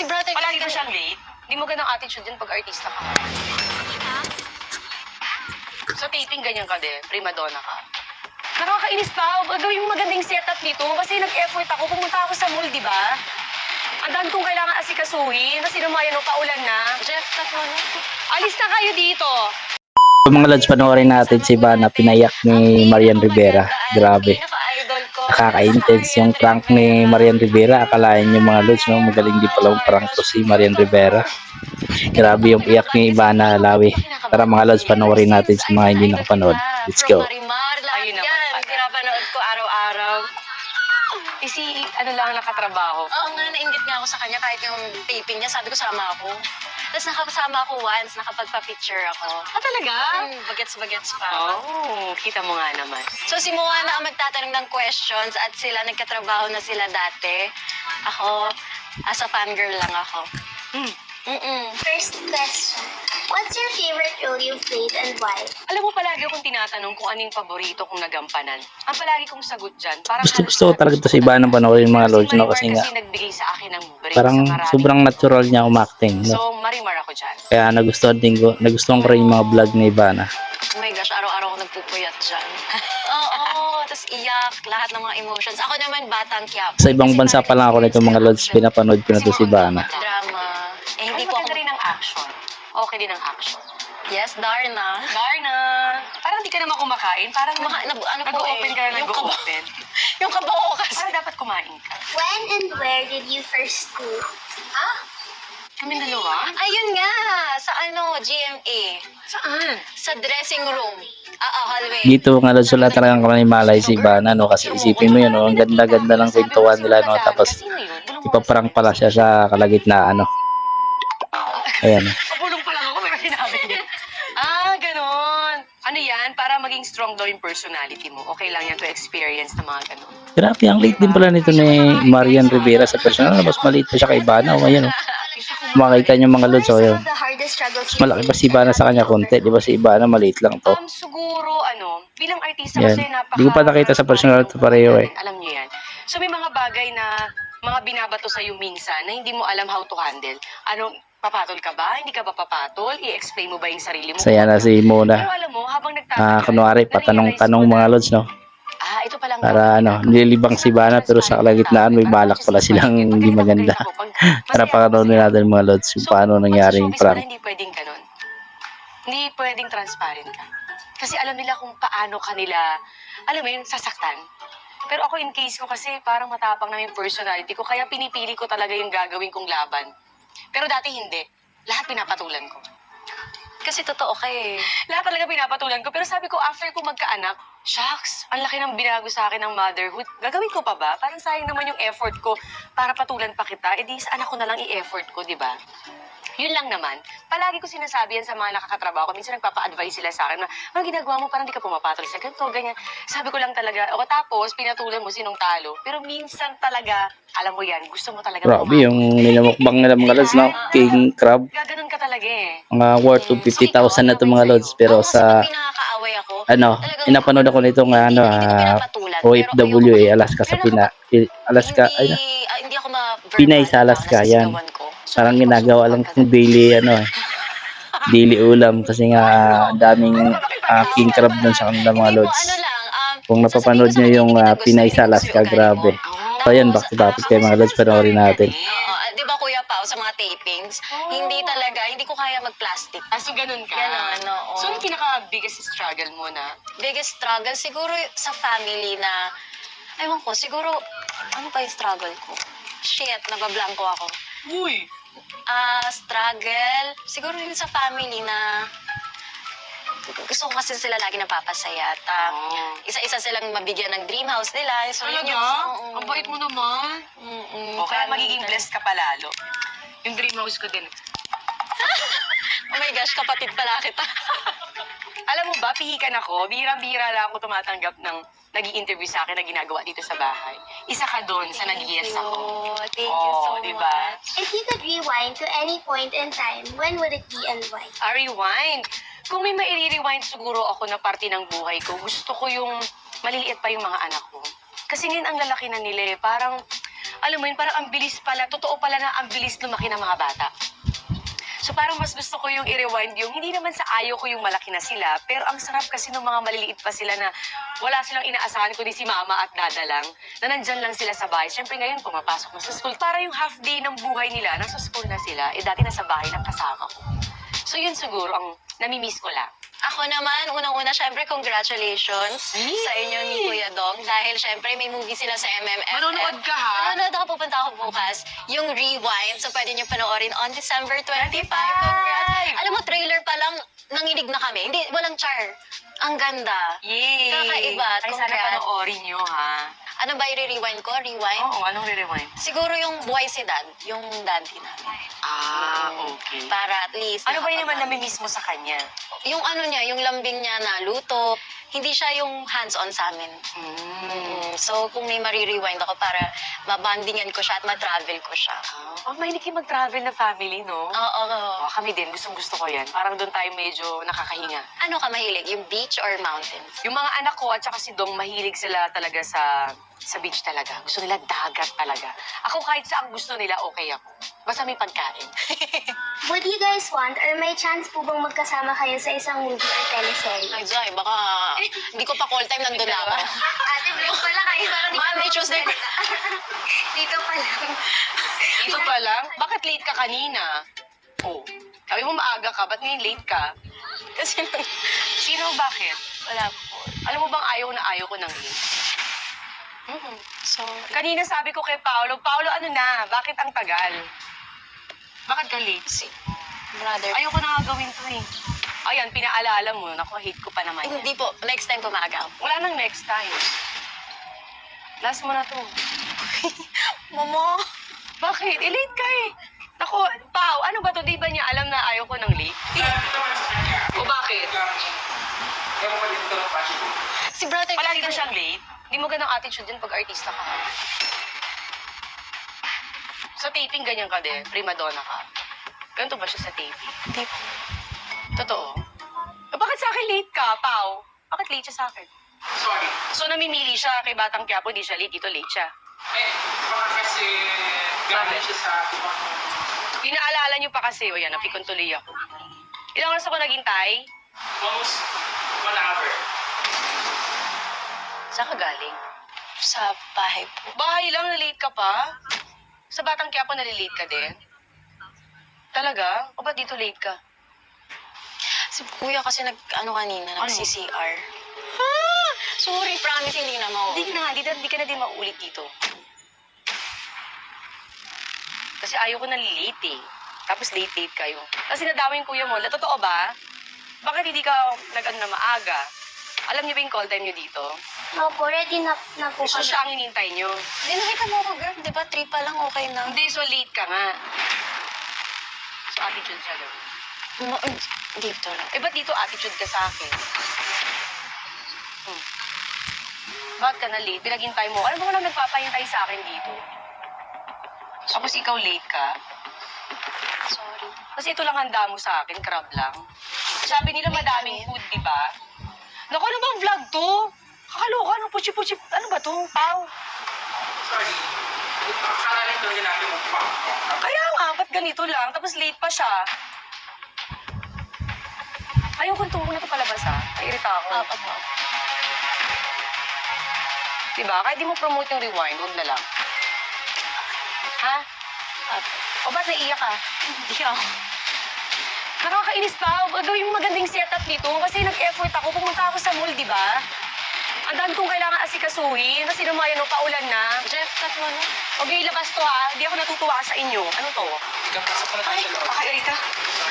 Si brother Palagi kasi ba siyang late? Hindi mo ganang attitude din pag artista ka. Sa taping, ganyan ka din. Prima donna ka. Nakakainis pa. Gagawin mo magandang setup dito. Kasi nag-effort ako. Pumunta ako sa mall, di ba? Ang dami kong kailangan asikasuhin. Kasi naman yan, paulan na. Jeff, tatlo na. Alis na kayo dito. So, mga lods, panoorin natin si Ivana pinayak ni Marian Rivera. Grabe. Pinaka-idol ko. Nakaka-intense yung prank ni Marian Rivera. Akalain yung mga lods, no? Magaling din pala yung prank to si Marian Rivera. Grabe yung iyak ni Ivana Alawi. Tara mga lods, panoorin natin sa mga hindi nakapanood. Let's go. Marimar, lahat Ayun naman yan. pala. Pinapanood ko araw-araw. Si ano lang nakatrabaho. Oo nga, nainggit nga ako sa kanya kahit yung taping niya. Sabi ko, sama ako. Tapos nakasama ako once, nakapagpa-picture ako. Talaga? Bagets-bagets pa. Oh, kita mo nga naman. So si Moana ang magtatanong ng questions at sila nagkatrabaho na sila dati. Ako, as a fangirl lang ako. First question. What's your favorite role you've played and why? Alam mo, palagi akong tinatanong kung ano yung paborito kong nagampanan. Ang palagi kong sagot dyan, parang Gusto ko talaga to si Ivana panoorin mga lods, no? Kasi nga, nagbigay sa akin ng break parang sa maraming sobrang natural niya umacting, no? So, Marimar ako dyan. Kaya nagustuhan ko rin yung mga vlog ni Ivana. Oh my gosh, araw-araw ako nagpupuyat dyan. Oo, tapos iyak, lahat ng mga emotions. Ako naman, batang Quiapo. Sa ibang bansa pa lang ako nito mga lods, pinapanood ko na to si Ivana. Drama. Eh, Hindi hindi po ako... rin ang action. Okay din ang action. Yes, Darna. Darna! Parang hindi ka naman kumakain. Parang Ano po nag-open ka na yung kaba- nag-open. Yung kabao kasi. Parang dapat kumain ka. When and where did you first meet? Kami dalawa? Ayun nga, sa GMA. Saan? Sa dressing room. Hallway. Dito mga lods, wala talagang malay si Ivana, no? Kasi isipin mo yun, no? Ang ganda-ganda ng kwentuhan nila, no? Tapos ipaprank pala siya sa kalagitnaan, no? Ayan. Pabulong pa lang ako, pero sinabi niya. Ganon. Ano yan? Para maging strong daw yung personality mo. Okay lang yan to experience na mga ganon. Grabe, ang late din pala nito ni Marian Rivera sa personal. Mas maliit pa siya kay Ivana. O, ayan, o. Makikita niyo mga lods, o, Some yun. of the hardest struggles Mas malaki pa si Ivana sa kanya konti. Di ba si Ivana maliit lang to? Siguro, bilang artista Yan. kasi napaka... Di ko pa nakita sa personal to pareho, eh. Alam niyo yan. So may mga bagay na mga binabato sa'yo minsan na hindi mo alam how to handle. Papatol ka ba? Hindi ka ba papatol? I-explain mo ba yung sarili mo? Saya na si Pero Mona. alam mo, habang nagtatagal... Kunwari, patanong-tanong mga lods, no? Ito palang... Para nililibang si Ivana pero sa kalagitnaan may balak pala silang hindi maganda. Para pakanood natin mga lods yung paano nangyari yung prank. Hindi pwedeng ganun. Hindi pwedeng transparent ka. Kasi alam nila kung paano kanila, alam mo yun, sasaktan. Pero ako in case ko kasi parang matapang na yung personality ko, kaya pinipili ko talaga yung gagawin kong laban. Pero dati hindi. Lahat pinapatulan ko. Kasi totoo ka eh. Lahat talaga pinapatulan ko. Pero sabi ko, after ko magkaanak, shucks, ang laki ng binago sa akin ng motherhood. Gagawin ko pa ba? Parang sayang naman yung effort ko para patulan pa kita. E di sa anak ko na lang i-effort ko, di ba? Yun lang naman. Palagi ko sinasabi yan sa mga nakakatrabaho ko. Minsan nagpapa-advise sila sa akin na, ano ginagawa mo? Parang di ka pumapatol sa ganito, ganyan. Sabi ko lang talaga, o tapos pinatulan mo sinong talo. Pero minsan talaga, alam mo yan, gusto mo talaga Grabe yung nilamukbang nila mga lods, no? King Crab. Gaganon ka talaga eh. Mga worth of 50,000 na ito mga lods. Pero sa, Pinakakaaway ako. inapanood ako nito nga, OFW, Alaska sa Alaska, Hindi ako ma-verbal. Pinay sa Alaska, yan. Nasigawan ko. Parang ginagawa lang kong daily, daily ulam. Kasi nga, daming king crab dun sa kanila mga lods. Kung napapanood nyo yung Pinay sa Alaska, grabe. So yan, back to topic kayo mga lods, panoorin natin. Di ba Kuya Pao, sa mga tapings, hindi ko kaya mag-plastic. So ganun ka? Ganon, oo. So ano pinaka-biggest struggle mo na? Biggest struggle, siguro sa family na, ewan ko, siguro, ano pa yung struggle ko? Shit, nabablanko ako. Uy! Struggle, siguro yun sa family na, gusto ko kasi sila lagi napapasaya at isa-isa silang mabigyan ng dream house nila. So, yun Talaga? yung- Ang bait mo naman. O kaya magiging blessed ka palalo. Yung dream house ko din. Oh my gosh, kapatid pala kita. Alam mo ba, pihikan ako. Bihirang-bihira lang ako tumatanggap ng nag-i-interview sa akin na ginagawa dito sa bahay. Isa ka doon sa nag-yes ako. Thank you so diba? much. If you could rewind to any point in time, when would it be and why? Rewind. Kung may mairi-rewind siguro ako na parte ng buhay ko, gusto ko yung maliliit pa yung mga anak ko. Kasi ngayon ang lalaki na nila eh. Parang alam mo yun, parang ang bilis pala, totoo pala na ang bilis lumaki ng mga bata. So parang mas gusto ko yung i-rewind yung, hindi naman sa ayaw ko yung malaki na sila, pero ang sarap kasi ng mga maliliit pa sila na wala silang inaasahan kundi si mama at dada lang, na nandyan lang sila sa bahay. Siyempre ngayon, pumapasok na sa school. Para yung half day ng buhay nila, nasa school na sila, eh dati nasa bahay lang kasama ko. So yun siguro ang namimiss ko lang. Ako naman, unang-una, syempre, congratulations sa inyo ni Kuya Dong. Dahil syempre, may movie sila sa MMFF. Manonood ka, ha? Manonood ako, pupunta ako bukas. Yung Rewind, so pwede nyo panoorin on December 25. Congrats! Alam mo, trailer pa lang, nanginig na kami. Hindi, walang char. Ang ganda. Yay! Kakaiba. Ay, sana Congrats. panoorin nyo, ha? Ano ba i-rewind ko? Rewind? Oo, anong re-rewind? Siguro yung buhay si Dad. Yung daddy namin. Ah, okay. Para at least... Ano ba yun naman nakapag- namimiss mo sa kanya? Yung ano niya, yung lambing niya na luto, hindi siya yung hands-on sa amin. So, kung may marirewind ako para mabandingan ko siya at ma-travel ko siya. Oh, mahilig kayo mag-travel na family, no? Oo. Oh, kami din, gustong-gusto ko yan. Parang doon tayo medyo nakakahinga. Ano ka mahilig? Yung beach or mountains? Yung mga anak ko at saka si Dong, mahilig sila talaga sa beach talaga. Gusto nila dagat talaga. Ako kahit saan gusto nila, okay ako. Basta may pagkain. Would you guys want or may chance po bang magkasama kayo sa isang movie or teleserye? Ay, Zay, baka hindi ko pa call time, nandun na ako. Ate, vlog pala kayo. Monday, Tuesday. Dito pa lang. Ito pa lang, bakit late ka kanina? Oh, sabi mo maaga ka, ba't ngayon late ka? Kasi Sino, bakit? wala po. Alam mo bang ayaw ko ng late? So, Kanina sabi ko kay Paolo, Paolo ano na, bakit ang tagal? Bakit ka late? brother. Ayoko na nga gawin to eh. Ayan, pinaalala mo, naku, hate ko pa naman yan. Hindi po. Next time pumaga ako. Wala nang next time. Last mo na to. Mama! Bakit? Late ka eh. Naku, Pao, ano ba to? Di ba niya alam na ayaw ko ng late? O bakit? Si brother Palagi ba kasi- siyang late? Hindi mo ganang attitude yun pag artista ka. Sa taping, ganyan ka din. Prima donna ka. Ganito ba siya sa taping? Hindi po. Totoo? Bakit sa akin late ka, Pao? Bakit late siya sa akin? Sorry. So, namimili siya kay Batang Quiapo, di siya late, dito late siya. Baka kasi galing siya sa Pinaalala niyo pa kasi, o yan, napikon tuloy ako. Ilang oras ako naghintay? almost 1 hour. Saan ka galing? Sa bahay po. Bahay lang, na-late ka pa? Sa Batang Quiapo, nalilate ka din? Talaga? O ba't dito late ka? Si kuya kasi kanina, Ano? nag-CCR. Sorry, promise, hindi na mo. Hindi na, hindi ka na din maulit dito. Kasi ayaw ko na-late eh. Tapos late kayo. Kasi nadami yung kuya mo. Totoo ba? Bakit hindi ka nag-ano na maaga? Alam niyo ba yung call time niyo dito? Opo, ready na po So kami. siya ang hinintay niyo. Hindi, nakita mo ako, girl. Di ba, 3 pa lang, okay na. Hindi, so late ka nga. So attitude siya doon. Dito lang. Eh, ba't dito attitude ka sa akin? Bakit ka na late? Pinaghintay mo. Alam mo ko lang nagpapahintay sa akin dito. Tapos ikaw late ka. Sorry. Kasi ito lang handa mo sa akin, crab lang. Sabi nila madaming food, di ba? Naku, ano bang vlog to? Kakaloka, ano puchi-puchi? Ano ba to? Pao? Sorry. Akala rin talaga natin magpapang. Kaya nga, ba't ganito lang? Tapos late pa siya. Ayaw kong tumo na ito palabas, ha? Nairita ako. Apo. Diba? Kahit di mo promote yung rewind, huwag na lang. Ha? Apo. O ba't naiiyak ka? Hindi ako. Nakakainis pa. Gawin mo magandang setup nito. Kasi nag-effort ako. Pumunta ako sa mall, di ba? Ang dami kong kailangan asikasuhin. Kasi naman yan, paulan na. Jeff, cut mo na. Okay, labas to ha. Hindi ako natutuwa sa inyo. Ano to? Kapasok ko na tayo sa loob. Kakairita.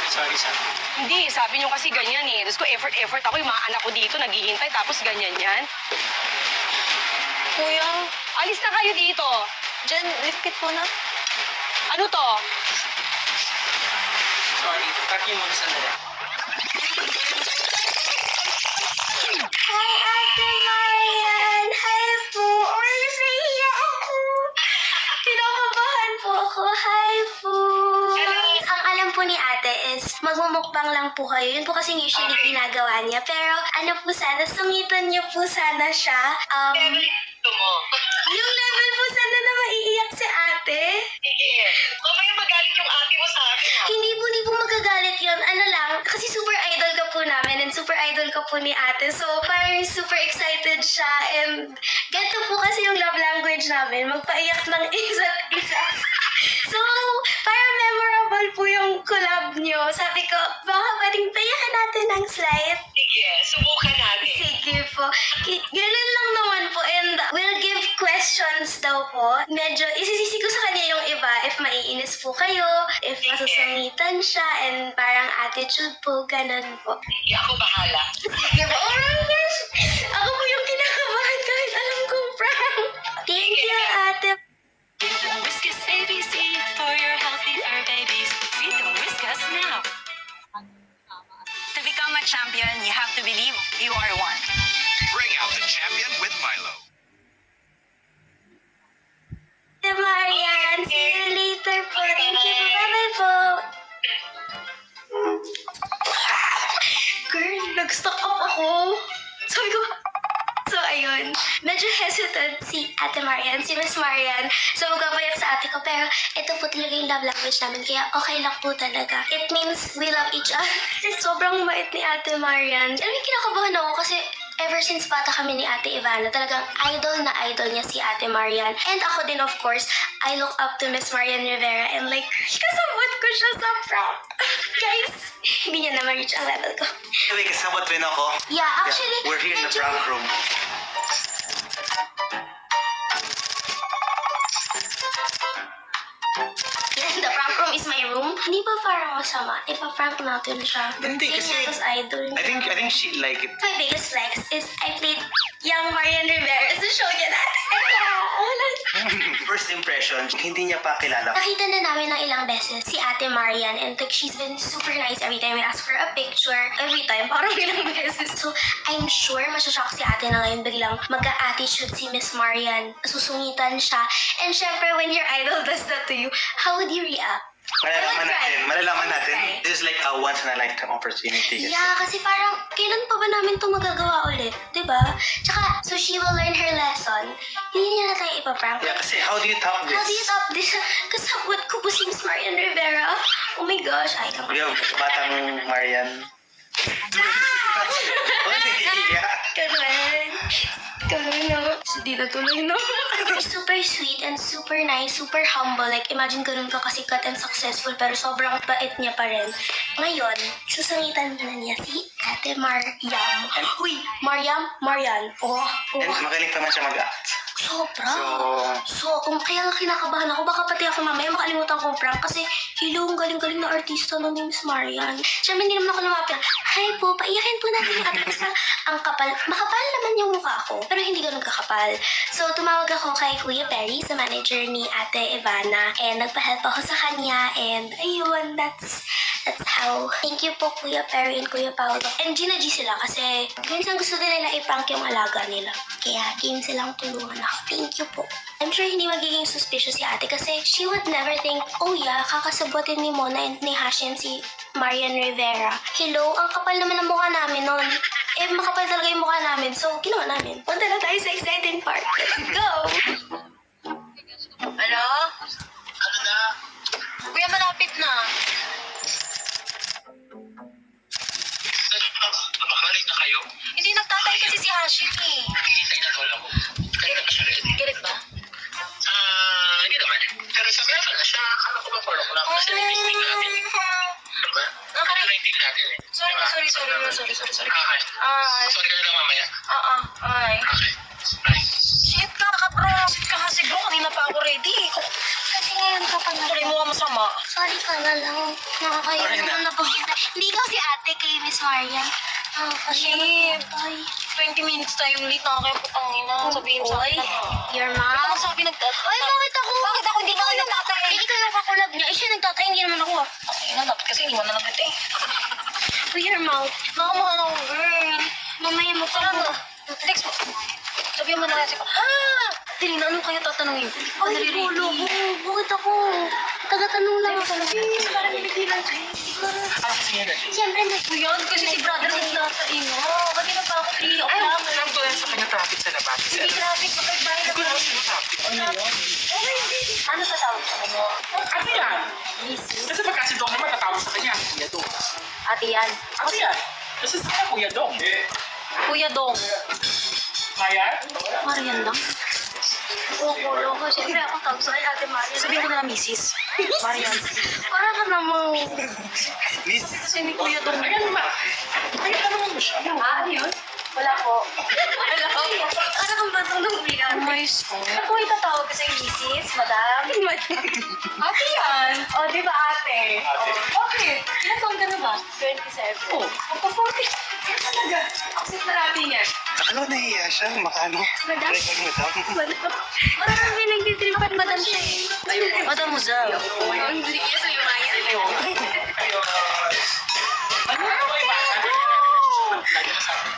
Sorry. Hindi, sabi niyo kasi ganyan eh. Tapos ko effort ako. Yung mga anak ko dito naghihintay. Tapos ganyan yan. Kuya, Alis na kayo dito. Jen, lipit mo na. Ano to? Sorry. Cut yung muna sandali. Hi, Ate Marian! Hi po! Oy, naiiyak ako! Kinakabahan po ako. Hi po! Ang alam po ni ate is magmumukbang lang po kayo. Yun po kasing usually ginagawa niya. Pero ano po sana, sungitan niyo po sana siya. Ito mo. Yung level po sana na maiiyak si idol ka po ni ate. So, parang super excited siya. And ganito po kasi yung love language namin. Magpaiyak ng isa't isa. So, parang memorable po yung collab nyo. Sabi ko, baka pwedeng payakan natin ng slide. Sige, subukan natin. Sige po. Ganun lang naman po. And we'll give questions daw po. Medyo isisisi ko sa kanya yung iba if maiinis po kayo, if masusungitan siya, and parang attitude po, ganun po. Sige, ako bahala. Sige po. Oh my gosh! Ako po yung kinakabahan kahit alam kong prank. Thank you, ate. Whiskas ABC for your healthy fur babies. Feed them Whiskas now. To become a champion, you have to believe you are one. Bring out the champion with Milo. Ate Marian, see you later po. Thank you po. Bye-bye po. Girl, nag-stock up ako. Sabi ko, so ayun, medyo hesitant si Ate Marian, si Miss Marian. So magpapayak sa ate ko, pero ito po talaga yung love language namin, kaya okay lang po talaga. It means we love each other. Sobrang mait ni Ate Marian. Alam mo, kinakabahan ako kasi ever since bata kami ni Ate Ivana, talagang idol na idol niya si Ate Marian. And ako din, of course, I look up to Miss Marian Rivera and like, kasabot ko siya sa prank. Guys, hindi niya naman reach ang level ko. Anyway, kasabot rin ako. Yeah, actually, We're here in the medyo- prank room. The prank room is my room. Hindi ba parang masama? Ipa-prank natin siya. Hindi, kasi- Yun yung idol niya. I think she'd like it. My biggest flex is I played young Marian Rivera sa show niya natin. First impression, hindi niya pa kilala. Nakita na namin ng ilang beses si Ate Marian, and like she's been super nice every time we ask for a picture. Every time, parang ilang beses. So, I'm sure masyashock si ate na ngayon biglang mag-a-attitude si Miss Marian. Susungitan siya. And syempre, when your idol does that to you, how would you react? Malalaman natin. This is like a once-in-a-lifetime opportunity. Kasi. Yeah, kasi parang, kailan pa ba namin ito magagawa ulit? Diba? Tsaka, so she will learn her lesson. Hindi niya na tayo ipaprank. Yeah, kasi how do you top this? How do you top this? Kasabot ko po si Miss Marian Rivera. Oh my gosh, I don't We have batang Marian. Yeah. Ganun. Ganun na. Hindi na tuloy na. Super sweet and super nice, super humble. Like, imagine ganun ka kasikat and successful, pero sobrang bait niya pa rin. Ngayon, susungitan na niya si Ate Mariam. Uy, Marian. Oh. And magaling pa man siya mag-act. Sobra. So- Kaya nga kinakabahan ako. Baka pati ako mamaya makalimutan kong prank kasi ang galing-galing na artista nun ni Miss Marian. Siyempre, hindi naman ako lumapit. Hi po, paiyakin po natin yung ate. Basta ang kapal. Makapal naman yung mukha ko, pero hindi ganun kakapal. So, tumawag ako kay Kuya Perry, sa manager ni Ate Ivana. And nagpa-help ako sa kanya. And ayun, that's how. Thank you po, Kuya Perry and Kuya Paolo. And Gina G sila kasi minsan gusto nila i-prank yung alaga nila. Kaya game silang tulungan ako. Thank you po. I'm sure hindi magiging suspicious si ate kasi she would never think, oh yeah, kakasabutin ni Mona and ni Hashim si Marian Rivera. Hello, ang kapal naman ng mukha namin nun. Eh, makapal talaga yung mukha namin. So, ginawa namin. Punta na tayo sa exciting part. Let's go! Ano? Kuya, malapit na. Makalit na kayo? Hindi, nagtatay kasi si Hashim eh. Hintay na lola mo. Kaya na siya rin. Galit ba? Hindi naman. Pero sabi na pala siya, akala ko ba follow ko lang kasi nag-meeting natin. Diba? Ano na-meeting natin eh. Sorry. Okay. Sorry ka na lang mamaya. Ay. Okay. Bye. Shit ka bro. Shit ka kasi bro. Kanina pa ako ready. Kasi ngayon ka pa Tuloy mo ka masama. Sorry ka na lang. Nakakaya Sorry na. naman na po kita. Hindi ikaw si ate kay Miss Marian. Shit. Ay, 20 minutes tayong late. Nakakaya po tangina. Sabihin sa akin. your mom? Ikaw magsabi nagtatay. Ay, bakit ako? Bakit ako hindi ka nagtatay? Eh, ikaw yung kakulab niya. Eh, siya nagtatay, hindi naman ako. Tangina, dapat kasi hindi mo na nagtatay. With your mouth. Nakamukha na ako, girl. Mamaya mo Tara na. Next mo. Sabihin mo na kasi ko. Dili na, ano kaya tatanungin? Ay, gulo ko. Bakit ako? Tagatanong lang ako. Parang hindi lang siya. Ano kasi yun? Siyempre, Kuya, kasi si brother nagtatay mo. Kanina pa ako 3 o'clock. Alam ko yan sa kanya traffic sa labas. Hindi traffic, kapag-bahay na Hindi ko alam sino traffic. Ano yun? Ano sa tawag sa kanya? Ano yan? Kasi pagkasi doon naman tatawag sa kanya. Yan doon. Ate yan. Ano yan? Kasi sa Kuya Dong. Kuya Dong. Kaya? Marian lang. Kukulo ko. Siyempre ako tawag sa Ate Maria. Sabihin ko na lang, Mrs. Marian. Para ka namang... Kasi ni Kuya Dong. Ayan ba? Ay, tanong mo siya. Ano yun? Wala po. Wala po. Para kang batong ng bigat. Nice po. Ako itatawag ko sa Mrs. Madam. Ate yan. O, di ba ate? Bakit? Ilan taon ka na ba? 27. Oh, magpa-40. Talaga. Accept na natin yan. Ano, nahiya siya? Makano? Madam? Madam. Parang may nagtitripan madam siya eh. Madam Muzal. Hindi kaya sa lumaya.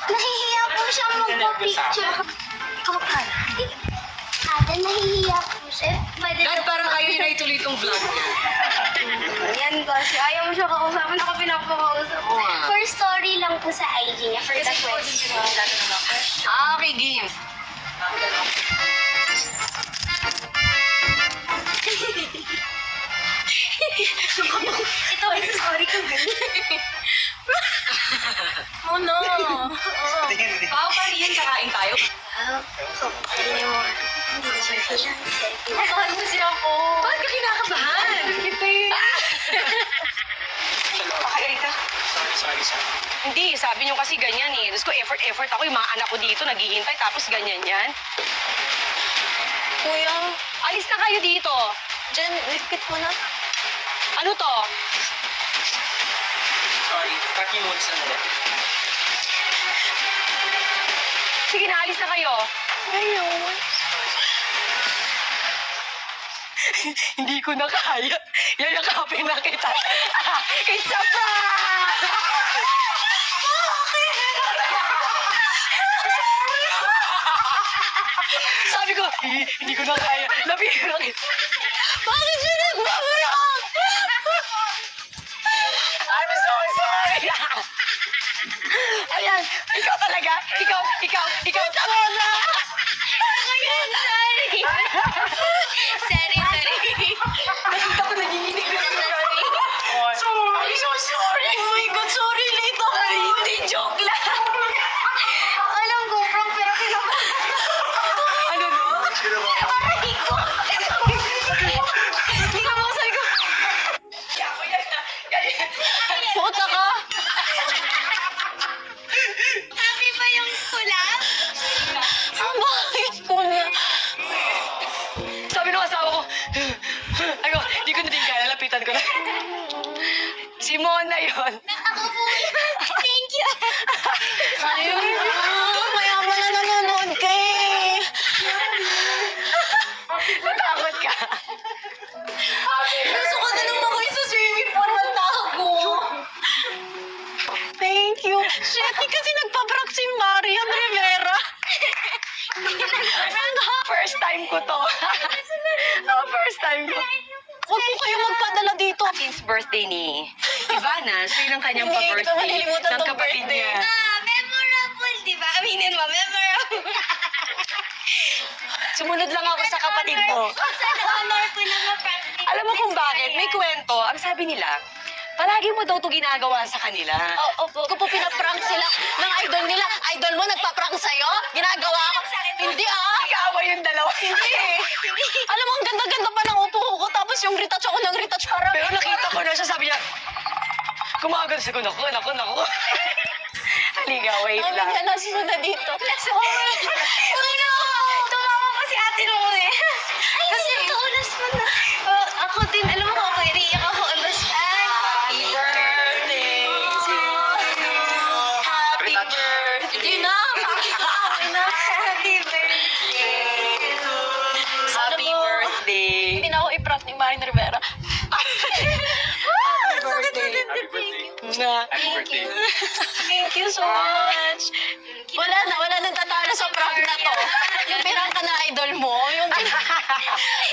Nahihiya po siya magpa-picture. Ikaw pa. Ate, nahihiya po siya. Pwede Dad, parang ayaw yun na ituloy itong vlog niya. yan kasi ayaw mo siya kausapin. Ako pinapakausap. For story lang po sa IG niya. For the question. Okay, game. Ito ay story ko. Oh no. Tingin, tingin. Pao, paano yan? Kakain tayo? Hindi na siya kailangan. Mahal mo siya ako. Bakit ka kinakabahan? Pakayay ka. Sorry. Hindi, sabi niyo kasi ganyan eh. Tapos ko effort ako. Yung mga anak ko dito naghihintay tapos ganyan yan. Kuya, Alis na kayo dito. Jen, lipit mo na. Ano to? Sorry. Cut niyo muna sandali. Sige na, alis na kayo. Ayun. Hindi ko na kaya. Yayakapin na kita. Isa pa! Sabi ko, hindi ko na kaya. Lapihin na kita. Bakit siya nagbabarak? I'm so sorry. Ayan, ikaw talaga. Ikaw talaga. Sorry. Nakita ko naginginig na sorry. So sorry. Oh my God, sorry, late ako. Hindi, joke lang. Alam ko, prank, pero Ano no? aray ko. Hindi ka mo sabi ko. Puta ka. Happy ba yung kulap? Bakit kuya? Sabi ng asawa ko, ako, di ko na din kaya, lapitan ko na. Si Mona yun. Ako po. Thank you. Ayun. Kaya pala nanonood ka eh. Natakot ka. Gusto ko na naman kayo sa swimming pool. Matago. Thank you. Shit, kasi nagpa-prank si Marian Rivera. First time ko to. First time ko. Huwag po kayo magpadala dito. Since birthday ni Ivana, so yun ang kanyang Hindi, pa-birthday malilimutan ng tong kapatid birthday. niya. Memorable, di ba? Aminin mo, memorable. Sumunod lang ako sa kapatid mo. Sana honor ko na ma-prank din. Alam mo kung bakit? May kwento. Ang sabi nila, palagi mo daw ito ginagawa sa kanila. Opo. Kung po pinaprank sila ng idol nila, idol mo nagpa-prank sa'yo? Ginagawa ko? Hindi ah. Nag-aaway yung dalawa. Hindi eh. Alam mo, ang ganda-ganda pa ng upo ko. Tapos yung retouch ako ng retouch. Parang, Pero nakita ko na siya, sabi niya, kumagod sa ko, naku. Halika, wait Mami, lang. nasunod na dito. Tumawa pa si ate nung eh. Kasi kaulas mo na. Ako din, alam mo ako, iriyak ako on the spot. Happy birthday to you. Happy birthday. Hindi na. Happy birthday. Happy birthday. Hindi na ako i-prank ni Marian Rivera. Happy birthday. Na. Happy birthday. Thank you so much. Wala nang tatalo sa prank na to. Yung pirang ka na idol mo, yung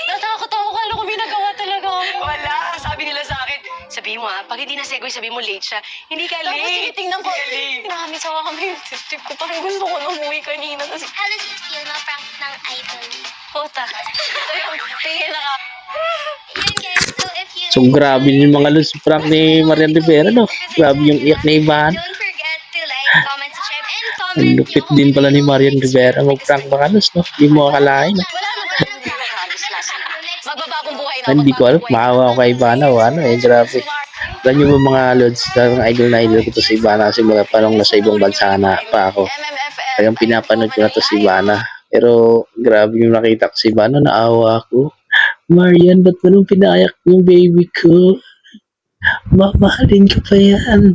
natakot ako, kala ko binagawa talaga ako. Wala. Sabi nila sa akin, sabi mo pag hindi na segoy, sabi mo late siya. Hindi ka Tapos late. tinitingnan ko, Hindi ka late. nakamisawa kami yung tip ko. Parang gusto ko na umuwi kanina. Tapos, How does it feel ma-prank ng idol? puta. Ayun, tingin na ka. Yun guys, so if you... So grabe yung mga lods prank ni Marian Rivera, no? Grabe yung iyak ni Ivan. Don't forget to Ang lupit din pala ni Marian Rivera mag-prank mga Lods, no? Hindi mo akalain. Wala naman halos last na. Magbabagong buhay na. Hindi ko alam, maawa ako kay Ivana o ano eh, grabe. Alam niyo ba mga Lods, talagang idol na idol ko to si Ivana simula pa nung nasa ibang bansa na pa ako. MMFF. Talagang pinapanood ko na to si Ivana. Pero grabe yung nakita ko si Ivana, naawa ako. Marian, ba't mo nung pinayak yung baby ko? Mamahalin ko pa yan.